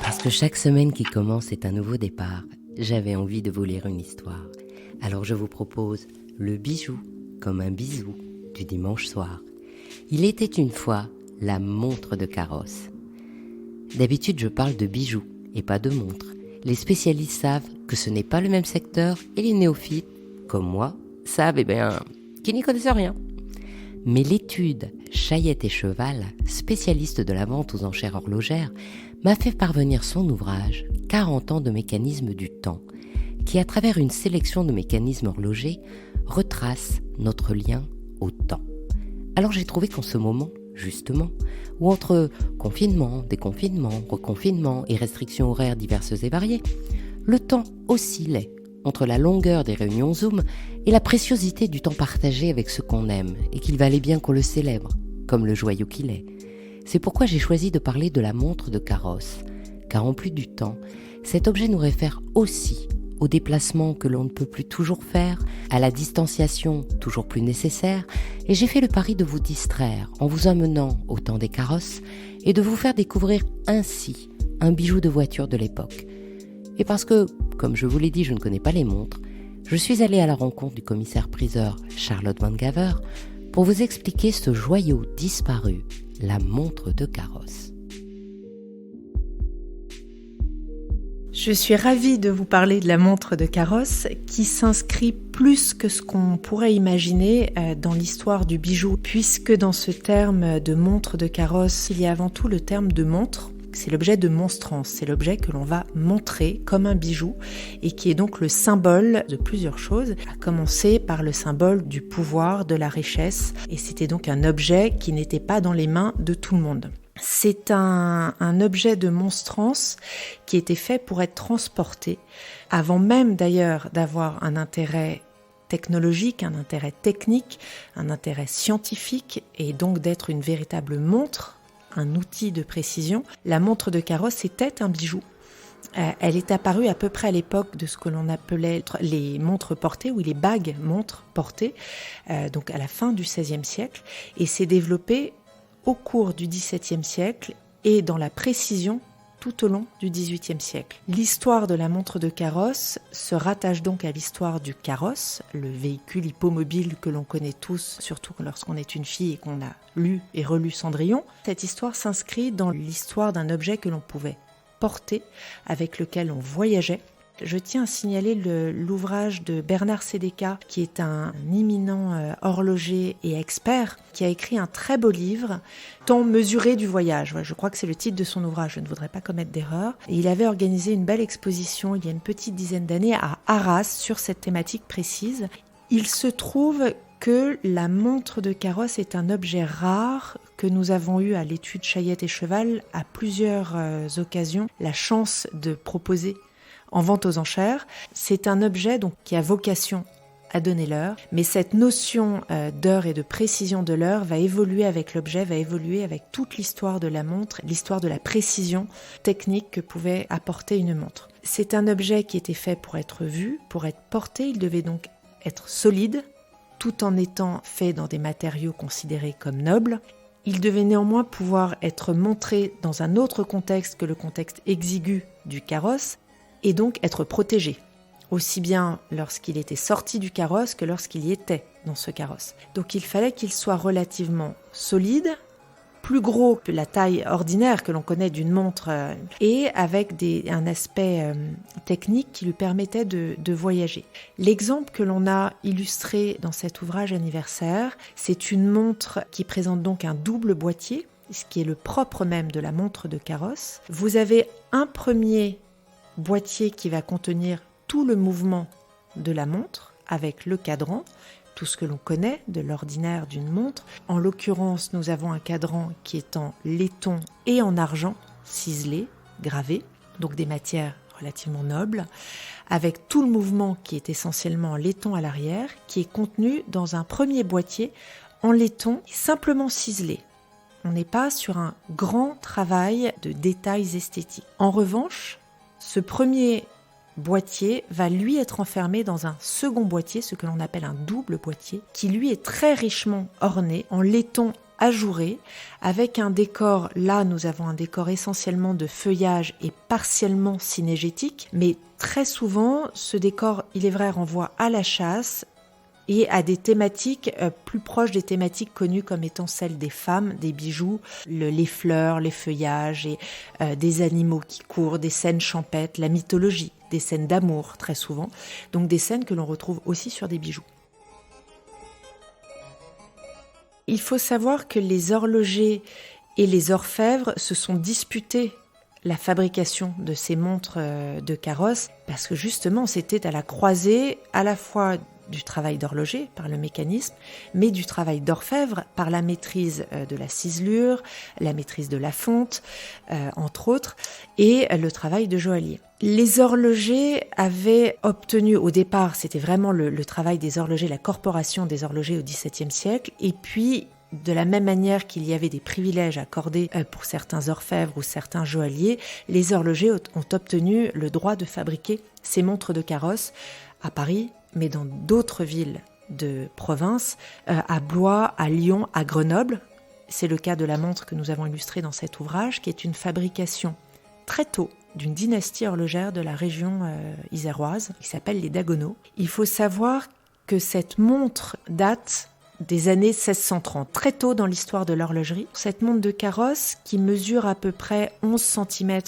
Parce que chaque semaine qui commence est un nouveau départ, j'avais envie de vous lire une histoire. Alors je vous propose Le bijou comme un bisou du dimanche soir. Il était une fois la montre de carrosse. D'habitude, je parle de bijoux et pas de montres. Les spécialistes savent que ce n'est pas le même secteur et les néophytes, comme moi, savent qu'ils n'y connaissent rien. Mais l'étude Chayette et Cheval, spécialiste de la vente aux enchères horlogères, m'a fait parvenir son ouvrage « 40 ans de mécanisme du temps » qui, à travers une sélection de mécanismes horlogers, retrace notre lien au temps. Alors j'ai trouvé qu'en ce moment, justement, où entre confinement, déconfinement, reconfinement et restrictions horaires diverses et variées, le temps oscillait entre la longueur des réunions Zoom et la préciosité du temps partagé avec ceux qu'on aime et qu'il valait bien qu'on le célèbre, comme le joyau qu'il est. C'est pourquoi j'ai choisi de parler de la montre de carrosse, car en plus du temps, cet objet nous réfère aussi au déplacement que l'on ne peut plus toujours faire, à la distanciation toujours plus nécessaire, et j'ai fait le pari de vous distraire en vous amenant au temps des carrosses et de vous faire découvrir ainsi un bijou de voiture de l'époque. Et parce que, comme je vous l'ai dit, je ne connais pas les montres, je suis allée à la rencontre du commissaire-priseur Charlotte Van Gaver pour vous expliquer ce joyau disparu, la montre de carrosse. Je suis ravie de vous parler de la montre de carrosse qui s'inscrit plus que ce qu'on pourrait imaginer dans l'histoire du bijou, puisque dans ce terme de montre de carrosse, il y a avant tout le terme de montre. C'est l'objet de monstrance, c'est l'objet que l'on va montrer comme un bijou et qui est donc le symbole de plusieurs choses, à commencer par le symbole du pouvoir, de la richesse, et c'était donc un objet qui n'était pas dans les mains de tout le monde. C'est un objet de monstrance qui était fait pour être transporté, avant même d'ailleurs d'avoir un intérêt technologique, un intérêt technique, un intérêt scientifique, et donc d'être une véritable montre, un outil de précision. La montre de carrosse était un bijou. Elle est apparue à peu près à l'époque de ce que l'on appelait les montres portées, ou les bagues montres portées, donc à la fin du XVIe siècle, et s'est développée au cours du XVIIe siècle et dans la précision tout au long du XVIIIe siècle. L'histoire de la montre de carrosse se rattache donc à l'histoire du carrosse, le véhicule hippomobile que l'on connaît tous, surtout lorsqu'on est une fille et qu'on a lu et relu Cendrillon. Cette histoire s'inscrit dans l'histoire d'un objet que l'on pouvait porter, avec lequel on voyageait. Je tiens à signaler l'ouvrage de Bernard Sédéca, qui est un éminent horloger et expert, qui a écrit un très beau livre, Temps mesuré du voyage. Je crois que c'est le titre de son ouvrage, je ne voudrais pas commettre d'erreur. Et il avait organisé une belle exposition il y a une petite dizaine d'années à Arras sur cette thématique précise. Il se trouve que la montre de carrosse est un objet rare que nous avons eu à l'étude Chayette et Cheval à plusieurs occasions la chance de proposer en vente aux enchères. C'est un objet donc qui a vocation à donner l'heure, mais cette notion d'heure et de précision de l'heure va évoluer avec l'objet, va évoluer avec toute l'histoire de la montre, l'histoire de la précision technique que pouvait apporter une montre. C'est un objet qui était fait pour être vu, pour être porté. Il devait donc être solide, tout en étant fait dans des matériaux considérés comme nobles. Il devait néanmoins pouvoir être montré dans un autre contexte que le contexte exigu du carrosse, et donc être protégé, aussi bien lorsqu'il était sorti du carrosse que lorsqu'il y était dans ce carrosse. Donc il fallait qu'il soit relativement solide, plus gros que la taille ordinaire que l'on connaît d'une montre, et avec un aspect technique qui lui permettait de voyager. L'exemple que l'on a illustré dans cet ouvrage anniversaire, c'est une montre qui présente donc un double boîtier, ce qui est le propre même de la montre de carrosse. Vous avez un premier boîtier qui va contenir tout le mouvement de la montre avec le cadran, tout ce que l'on connaît de l'ordinaire d'une montre. En l'occurrence, nous avons un cadran qui est en laiton et en argent, ciselé, gravé, donc des matières relativement nobles, avec tout le mouvement qui est essentiellement en laiton à l'arrière, qui est contenu dans un premier boîtier en laiton simplement ciselé. On n'est pas sur un grand travail de détails esthétiques. En revanche, ce premier boîtier va lui être enfermé dans un second boîtier, ce que l'on appelle un double boîtier, qui lui est très richement orné en laiton ajouré, avec un décor. Là, nous avons un décor essentiellement de feuillage et partiellement cynégétique, mais très souvent, ce décor, il est vrai, renvoie à la chasse et à des thématiques plus proches des thématiques connues comme étant celles des femmes, des bijoux, les fleurs, les feuillages et des animaux qui courent, des scènes champêtres, la mythologie, des scènes d'amour très souvent, donc des scènes que l'on retrouve aussi sur des bijoux. Il faut savoir que les horlogers et les orfèvres se sont disputés la fabrication de ces montres de carrosse parce que justement c'était à la croisée à la fois du travail d'horloger par le mécanisme, mais du travail d'orfèvre par la maîtrise de la ciselure, la maîtrise de la fonte, entre autres, et le travail de joaillier. Les horlogers avaient obtenu, au départ, c'était vraiment le travail des horlogers, la corporation des horlogers au XVIIe siècle, et puis de la même manière qu'il y avait des privilèges accordés pour certains orfèvres ou certains joailliers, les horlogers ont obtenu le droit de fabriquer ces montres de carrosse à Paris, mais dans d'autres villes de province, à Blois, à Lyon, à Grenoble. C'est le cas de la montre que nous avons illustrée dans cet ouvrage, qui est une fabrication très tôt d'une dynastie horlogère de la région iséroise, qui s'appelle les Dagonneaux. Il faut savoir que cette montre date des années 1630, très tôt dans l'histoire de l'horlogerie. Cette montre de carrosse, qui mesure à peu près 11 cm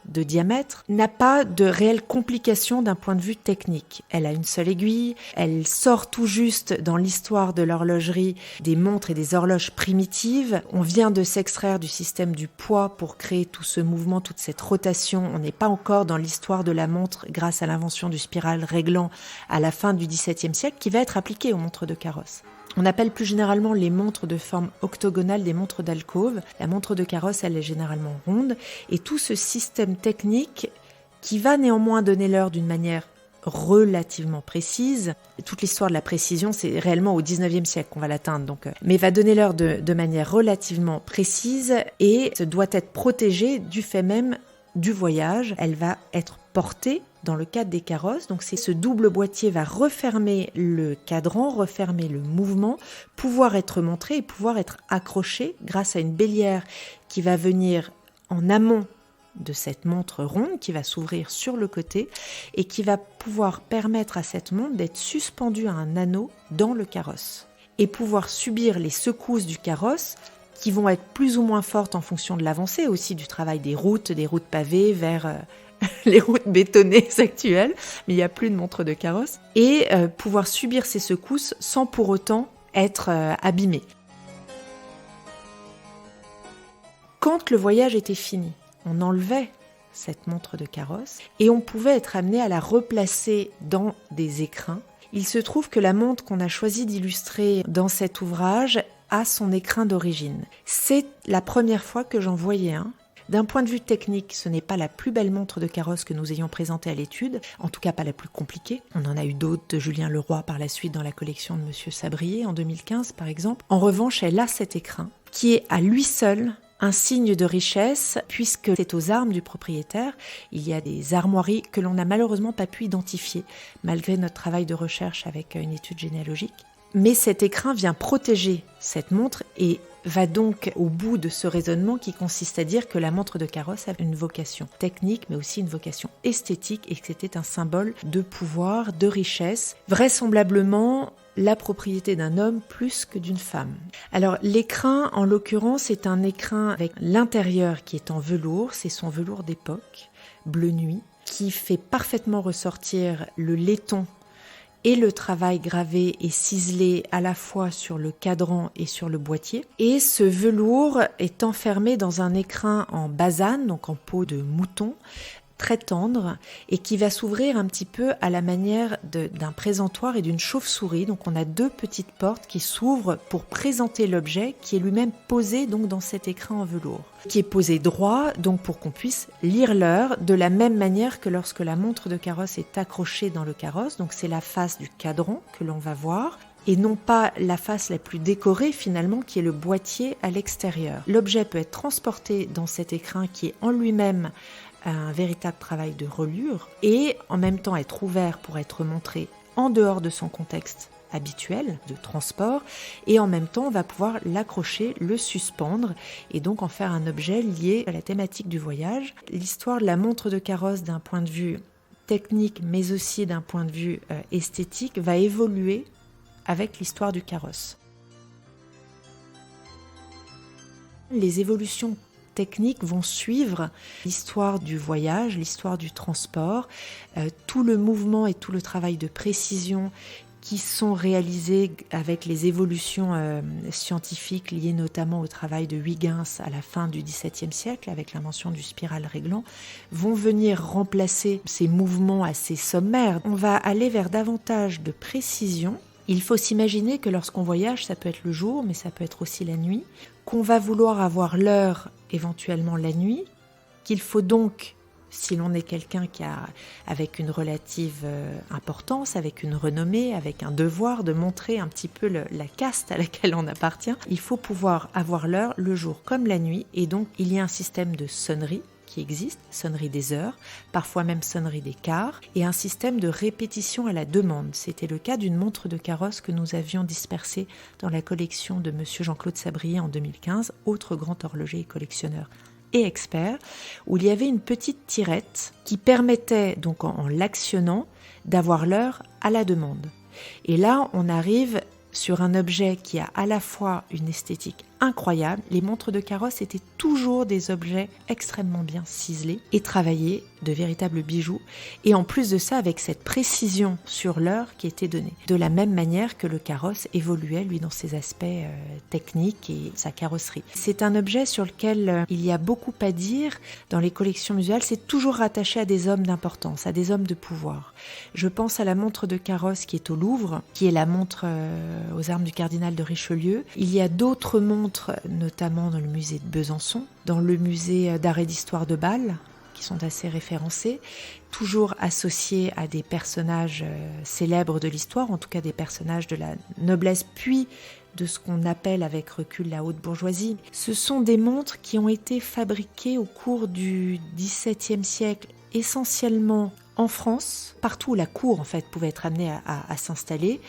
de diamètre, n'a pas de réelle complication d'un point de vue technique. Elle a une seule aiguille, elle sort tout juste dans l'histoire de l'horlogerie des montres et des horloges primitives. On vient de s'extraire du système du poids pour créer tout ce mouvement, toute cette rotation. On n'est pas encore dans l'histoire de la montre grâce à l'invention du spiral réglant à la fin du XVIIe siècle qui va être appliquée aux montres de carrosse. On appelle plus généralement les montres de forme octogonale des montres d'alcôve. La montre de carrosse, elle est généralement ronde. Et tout ce système technique qui va néanmoins donner l'heure d'une manière relativement précise. Toute l'histoire de la précision, c'est réellement au XIXe siècle qu'on va l'atteindre. Mais va donner l'heure de manière relativement précise et doit être protégée du fait même du voyage. Elle va être portée dans le cadre des carrosses. Donc ce double boîtier va refermer le cadran, refermer le mouvement, pouvoir être montré et pouvoir être accroché grâce à une bélière qui va venir en amont de cette montre ronde, qui va s'ouvrir sur le côté et qui va pouvoir permettre à cette montre d'être suspendue à un anneau dans le carrosse et pouvoir subir les secousses du carrosse qui vont être plus ou moins fortes en fonction de l'avancée aussi du travail des routes pavées vers les routes bétonnées actuelles, mais il n'y a plus de montre de carrosse, et pouvoir subir ces secousses sans pour autant être abîmé. Quand le voyage était fini, on enlevait cette montre de carrosse et on pouvait être amené à la replacer dans des écrins. Il se trouve que la montre qu'on a choisi d'illustrer dans cet ouvrage a son écrin d'origine. C'est la première fois que j'en voyais un. D'un point de vue technique, ce n'est pas la plus belle montre de carrosse que nous ayons présentée à l'étude, en tout cas pas la plus compliquée. On en a eu d'autres de Julien Leroy par la suite dans la collection de Monsieur Sabrier en 2015 par exemple. En revanche, elle a cet écrin qui est à lui seul un signe de richesse puisque c'est aux armes du propriétaire. Il y a des armoiries que l'on n'a malheureusement pas pu identifier malgré notre travail de recherche avec une étude généalogique. Mais cet écrin vient protéger cette montre et va donc au bout de ce raisonnement qui consiste à dire que la montre de carrosse a une vocation technique mais aussi une vocation esthétique et que c'était un symbole de pouvoir, de richesse, vraisemblablement la propriété d'un homme plus que d'une femme. Alors l'écrin en l'occurrence est un écrin avec l'intérieur qui est en velours, c'est son velours d'époque, bleu nuit, qui fait parfaitement ressortir le laiton et le travail gravé et ciselé à la fois sur le cadran et sur le boîtier. Et ce velours est enfermé dans un écrin en basane, donc en peau de mouton, très tendre, et qui va s'ouvrir un petit peu à la manière d'un présentoir et d'une chauve-souris. Donc on a deux petites portes qui s'ouvrent pour présenter l'objet qui est lui-même posé donc dans cet écrin en velours, qui est posé droit, donc pour qu'on puisse lire l'heure de la même manière que lorsque la montre de carrosse est accrochée dans le carrosse. Donc c'est la face du cadran que l'on va voir, et non pas la face la plus décorée finalement qui est le boîtier à l'extérieur. L'objet peut être transporté dans cet écrin qui est en lui-même un véritable travail de reliure et en même temps être ouvert pour être montré en dehors de son contexte habituel de transport, et en même temps on va pouvoir l'accrocher, le suspendre et donc en faire un objet lié à la thématique du voyage. L'histoire de la montre de carrosse d'un point de vue technique mais aussi d'un point de vue esthétique va évoluer avec l'histoire du carrosse. Les évolutions techniques vont suivre l'histoire du voyage, l'histoire du transport, tout le mouvement et tout le travail de précision qui sont réalisés avec les évolutions scientifiques liées notamment au travail de Huygens à la fin du XVIIe siècle avec l'invention du spiral réglant, vont venir remplacer ces mouvements assez sommaires. On va aller vers davantage de précision. Il faut s'imaginer que lorsqu'on voyage, ça peut être le jour, mais ça peut être aussi la nuit, qu'on va vouloir avoir l'heure éventuellement la nuit, qu'il faut donc, si l'on est quelqu'un qui a, avec une relative importance, avec une renommée, avec un devoir de montrer un petit peu la caste à laquelle on appartient, il faut pouvoir avoir l'heure le jour comme la nuit, et donc il y a un système de sonnerie qui existe, sonnerie des heures, parfois même sonnerie des quarts, et un système de répétition à la demande. C'était le cas d'une montre de carrosse que nous avions dispersée dans la collection de monsieur Jean-Claude Sabrier en 2015, autre grand horloger et collectionneur et expert, où il y avait une petite tirette qui permettait, donc en l'actionnant, d'avoir l'heure à la demande. Et là, on arrive sur un objet qui a à la fois une esthétique incroyable. Les montres de carrosse étaient toujours des objets extrêmement bien ciselés et travaillés, de véritables bijoux, et en plus de ça avec cette précision sur l'heure qui était donnée. De la même manière que le carrosse évoluait, lui, dans ses aspects techniques et sa carrosserie. C'est un objet sur lequel il y a beaucoup à dire dans les collections muséales. C'est toujours rattaché à des hommes d'importance, à des hommes de pouvoir. Je pense à la montre de carrosse qui est au Louvre, qui est la montre aux armes du cardinal de Richelieu. Il y a d'autres montres, notamment dans le musée de Besançon, dans le musée d'art et d'histoire de Bâle, qui sont assez référencés, toujours associés à des personnages célèbres de l'histoire, en tout cas des personnages de la noblesse, puis de ce qu'on appelle avec recul la haute bourgeoisie. Ce sont des montres qui ont été fabriquées au cours du XVIIe siècle, essentiellement en France, partout où la cour en fait pouvait être amenée à s'installer,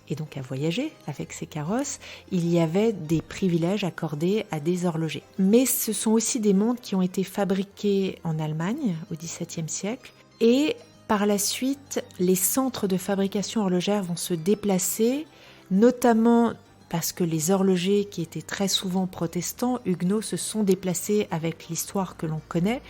et donc à voyager avec ces carrosses, il y avait des privilèges accordés à des horlogers. Mais ce sont aussi des montres qui ont été fabriquées en Allemagne au XVIIe siècle, et par la suite, les centres de fabrication horlogère vont se déplacer, notamment parce que les horlogers qui étaient très souvent protestants, huguenots, se sont déplacés avec l'histoire que l'on connaît.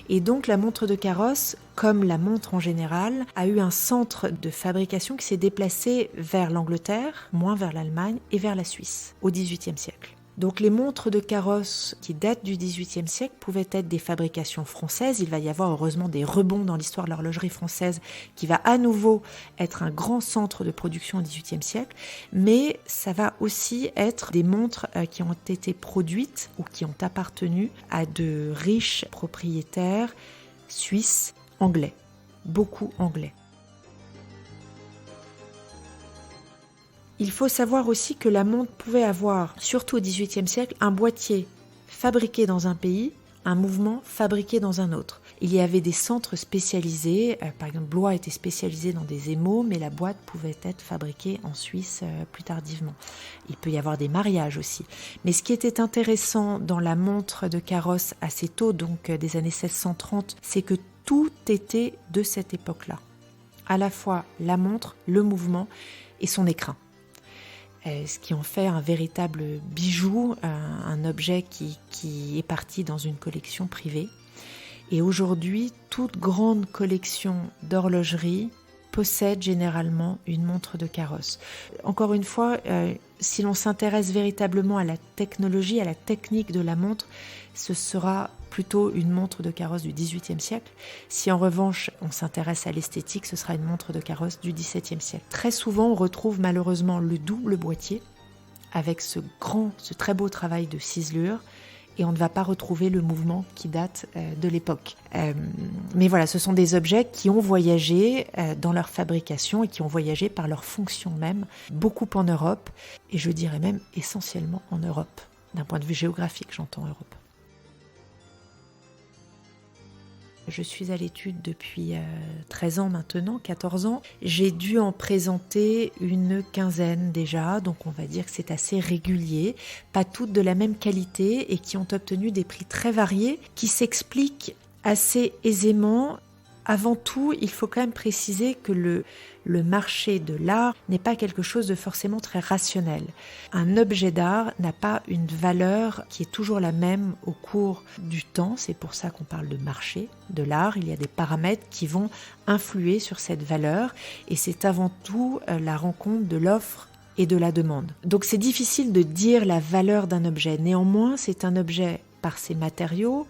Et donc la montre de carrosse, comme la montre en général, a eu un centre de fabrication qui s'est déplacé vers l'Angleterre, moins vers l'Allemagne et vers la Suisse, au XVIIIe siècle. Donc les montres de carrosse qui datent du XVIIIe siècle pouvaient être des fabrications françaises. Il va y avoir heureusement des rebonds dans l'histoire de l'horlogerie française qui va à nouveau être un grand centre de production au XVIIIe siècle. Mais ça va aussi être des montres qui ont été produites ou qui ont appartenu à de riches propriétaires suisses, anglais, beaucoup anglais. Il faut savoir aussi que la montre pouvait avoir, surtout au XVIIIe siècle, un boîtier fabriqué dans un pays, un mouvement fabriqué dans un autre. Il y avait des centres spécialisés, par exemple Blois était spécialisé dans des émaux, mais la boîte pouvait être fabriquée en Suisse plus tardivement. Il peut y avoir des mariages aussi. Mais ce qui était intéressant dans la montre de carrosse assez tôt, donc des années 1630, c'est que tout était de cette époque-là. À la fois la montre, le mouvement et son écrin. Ce qui en fait un véritable bijou, un objet qui est parti dans une collection privée. Et aujourd'hui, toute grande collection d'horlogerie possède généralement une montre de carrosse. Encore une fois, si l'on s'intéresse véritablement à la technologie, à la technique de la montre, ce sera plutôt une montre de carrosse du XVIIIe siècle. Si en revanche on s'intéresse à l'esthétique, ce sera une montre de carrosse du XVIIe siècle. Très souvent, on retrouve malheureusement le double boîtier avec ce très beau travail de ciselure, et on ne va pas retrouver le mouvement qui date de l'époque. Mais voilà, ce sont des objets qui ont voyagé dans leur fabrication et qui ont voyagé par leur fonction même, beaucoup en Europe, et je dirais même essentiellement en Europe, d'un point de vue géographique, j'entends Europe. Je suis à l'étude depuis 13 ans maintenant, 14 ans. J'ai dû en présenter une quinzaine déjà, donc on va dire que c'est assez régulier. Pas toutes de la même qualité et qui ont obtenu des prix très variés, qui s'expliquent assez aisément. Avant tout, il faut quand même préciser que le marché de l'art n'est pas quelque chose de forcément très rationnel. Un objet d'art n'a pas une valeur qui est toujours la même au cours du temps. C'est pour ça qu'on parle de marché de l'art. Il y a des paramètres qui vont influer sur cette valeur et c'est avant tout la rencontre de l'offre et de la demande. Donc c'est difficile de dire la valeur d'un objet. Néanmoins, c'est un objet par ses matériaux,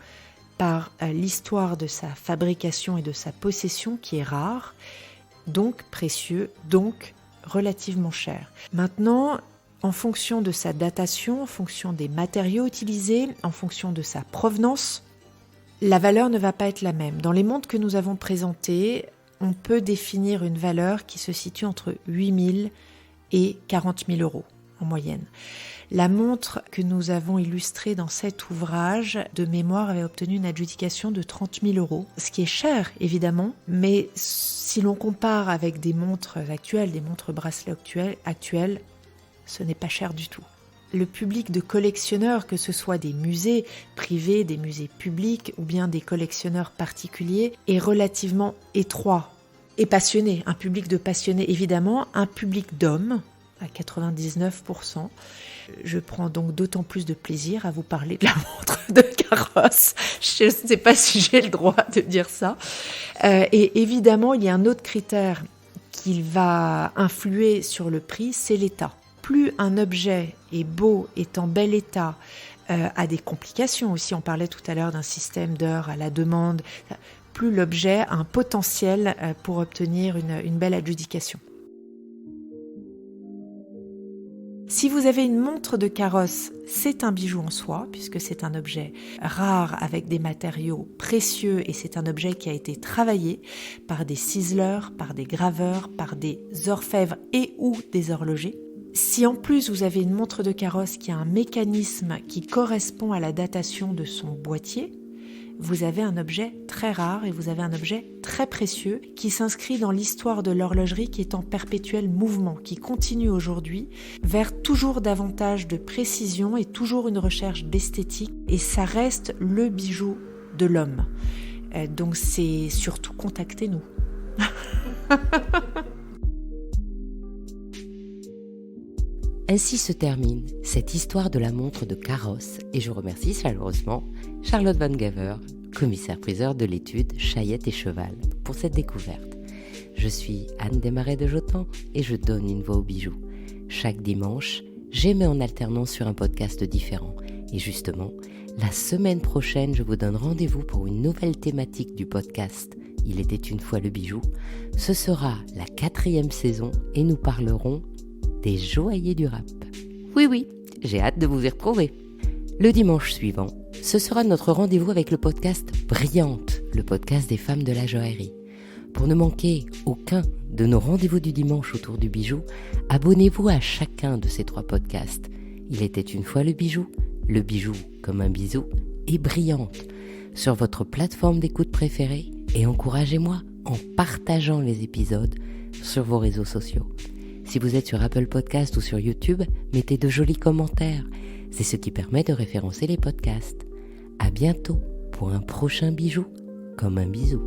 par l'histoire de sa fabrication et de sa possession qui est rare, donc précieux, donc relativement cher. Maintenant, en fonction de sa datation, en fonction des matériaux utilisés, en fonction de sa provenance, la valeur ne va pas être la même. Dans les montres que nous avons présentées, on peut définir une valeur qui se situe entre 8 000 et 40 000 euros en moyenne. La montre que nous avons illustrée dans cet ouvrage de mémoire avait obtenu une adjudication de 30 000 euros, ce qui est cher évidemment, mais si l'on compare avec des montres actuelles, des montres bracelets actuelles, ce n'est pas cher du tout. Le public de collectionneurs, que ce soit des musées privés, des musées publics ou bien des collectionneurs particuliers, est relativement étroit et passionné. Un public de passionnés évidemment, un public d'hommes à 99%. Je prends donc d'autant plus de plaisir à vous parler de la montre de Carrosse. Je ne sais pas si j'ai le droit de dire ça. Et évidemment, il y a un autre critère qui va influer sur le prix, c'est l'état. Plus un objet est beau, est en bel état, a des complications aussi, on parlait tout à l'heure d'un système d'heures à la demande, plus l'objet a un potentiel pour obtenir une belle adjudication. Si vous avez une montre de Carrosse, c'est un bijou en soi, puisque c'est un objet rare avec des matériaux précieux et c'est un objet qui a été travaillé par des ciseleurs, par des graveurs, par des orfèvres et ou des horlogers. Si en plus vous avez une montre de Carrosse qui a un mécanisme qui correspond à la datation de son boîtier, vous avez un objet très rare et vous avez un objet très précieux qui s'inscrit dans l'histoire de l'horlogerie qui est en perpétuel mouvement, qui continue aujourd'hui vers toujours davantage de précision et toujours une recherche d'esthétique. Et ça reste le bijou de l'homme. Donc c'est surtout contactez-nous. Ainsi se termine cette histoire de la montre de Carrosse et je remercie chaleureusement Charlotte Van Gaver, commissaire-priseur de l'étude Chayette et Cheval, pour cette découverte. Je suis Anne Desmarais de Jotan et je donne une voix aux bijoux. Chaque dimanche, j'émets en alternance sur un podcast différent. Et justement, la semaine prochaine, je vous donne rendez-vous pour une nouvelle thématique du podcast « Il était une fois le bijou ». Ce sera la 4e saison et nous parlerons des joailliers du rap. Oui, j'ai hâte de vous y retrouver. Le dimanche suivant, ce sera notre rendez-vous avec le podcast Brillante, le podcast des femmes de la joaillerie. Pour ne manquer aucun de nos rendez-vous du dimanche autour du bijou, abonnez-vous à chacun de ces 3 podcasts. Il était une fois le bijou comme un bisou, et Brillante, sur votre plateforme d'écoute préférée, et encouragez-moi en partageant les épisodes sur vos réseaux sociaux. Si vous êtes sur Apple Podcast ou sur YouTube, mettez de jolis commentaires. C'est ce qui permet de référencer les podcasts. À bientôt pour un prochain bijou comme un bisou.